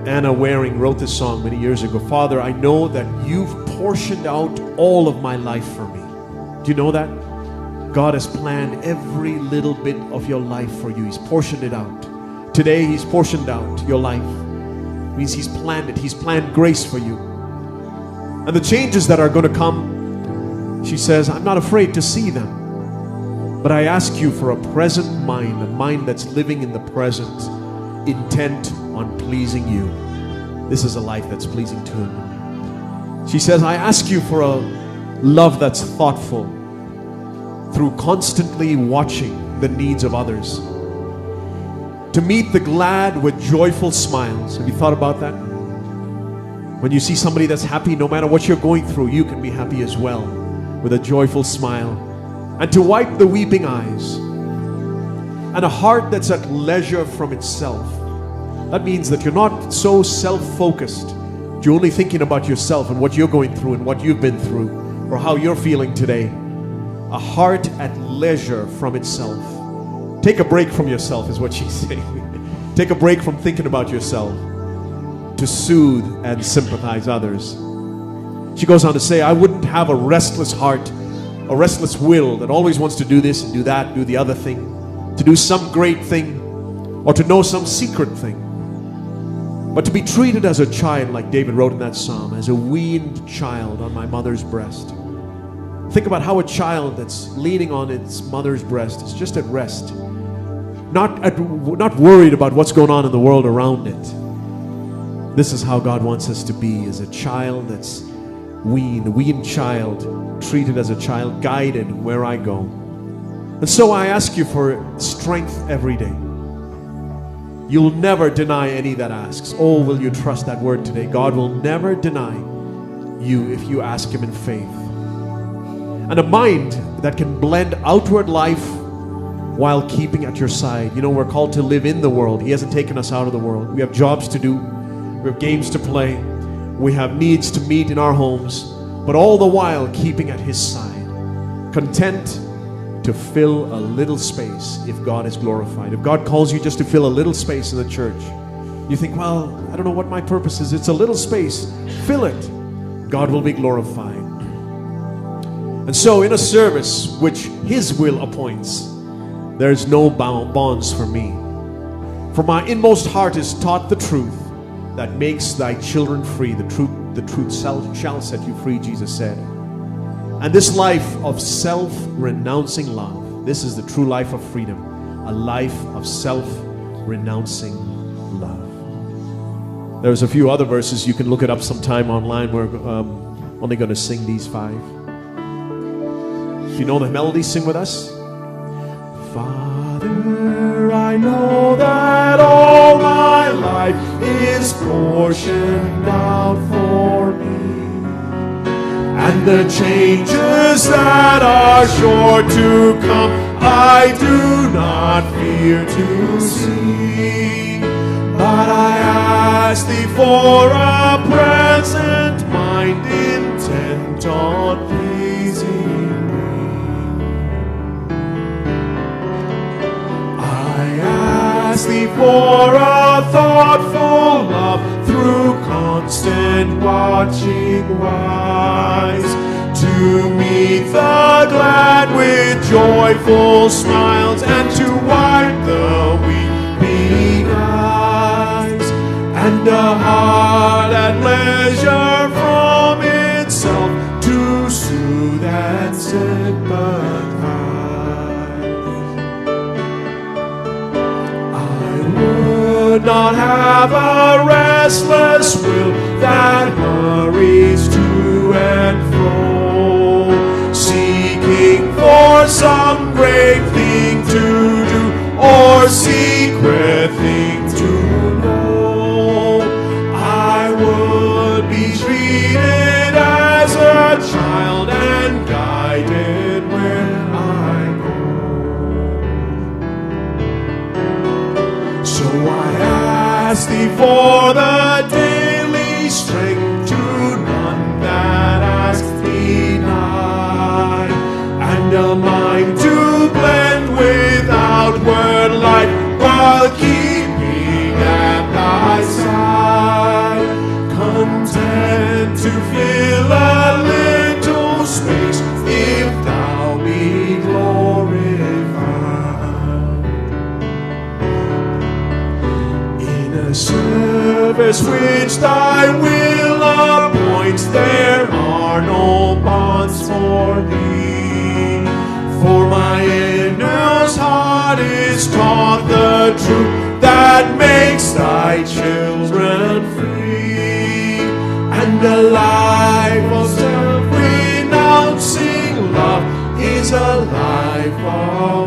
Anna Waring wrote this song many years ago. Father, I know that you've portioned out all of my life for me. Do you know that? God has planned every little bit of your life for you. He's portioned it out. Today, He's portioned out your life. It means He's planned it. He's planned grace for you. And the changes that are going to come, she says, I'm not afraid to see them. But I ask you for a present mind, a mind that's living in the present, intent on pleasing you. This is a life that's pleasing to Him. She says, I ask you for a love that's thoughtful through constantly watching the needs of others. To meet the glad with joyful smiles. Have you thought about that? When you see somebody that's happy, no matter what you're going through, you can be happy as well with a joyful smile. And to wipe the weeping eyes. And a heart that's at leisure from itself. That means that you're not so self-focused. You're only thinking about yourself and what you're going through and what you've been through or how you're feeling today. A heart at leisure from itself. Take a break from yourself is what she's saying. Take a break from thinking about yourself to soothe and sympathize others. She goes on to say, I wouldn't have a restless heart, a restless will that always wants to do this and do that, do the other thing, to do some great thing or to know some secret thing. But to be treated as a child, like David wrote in that psalm, as a weaned child on my mother's breast. Think about how a child that's leaning on its mother's breast is just at rest, not worried about what's going on in the world around it. This is how God wants us to be, as a child that's weaned, a weaned child, treated as a child, guided where I go. And so I ask you for strength every day. You'll never deny any that asks. Oh, will you trust that word today? God will never deny you if you ask Him in faith. And a mind that can blend outward life while keeping at your side. You know, we're called to live in the world. He hasn't taken us out of the world. We have jobs to do. We have games to play. We have needs to meet in our homes. But all the while keeping at His side. Content to fill a little space if God is glorified. If God calls you just to fill a little space in the church, you think, well, I don't know what my purpose is. It's a little space. Fill it. God will be glorified. And so in a service which His will appoints, there's no bonds for me. For my inmost heart is taught the truth that makes thy children free. The truth shall set you free, Jesus said. And this life of self-renouncing love, this is the true life of freedom, a life of self-renouncing love. There's a few other verses. You can look it up sometime online. We're only going to sing these 5. If you know the melody, sing with us. Father, I know that all my life is portioned out for me. And the changes that are sure to come, I do not fear to see. But I ask Thee for a present mind intent on pleasing Thee. I ask Thee for a thoughtful love through constant watching wise, to meet the glad with joyful smiles, and to wipe the weeping eyes, and a heart at leisure from itself to soothe and sympathize. I would not have a restless will that hurries to and fro, seeking for some great thing to do or secret thing to know. I would be treated as a child and guided where I go. So I ask Thee for the daily strength to none that ask deny, and a mind to blend with outward life while keeping at Thy side. the service which thy will appoints, there are no bonds for thee. For my inmost heart is taught the truth that makes thy children free, and the life of self-renouncing love is a life of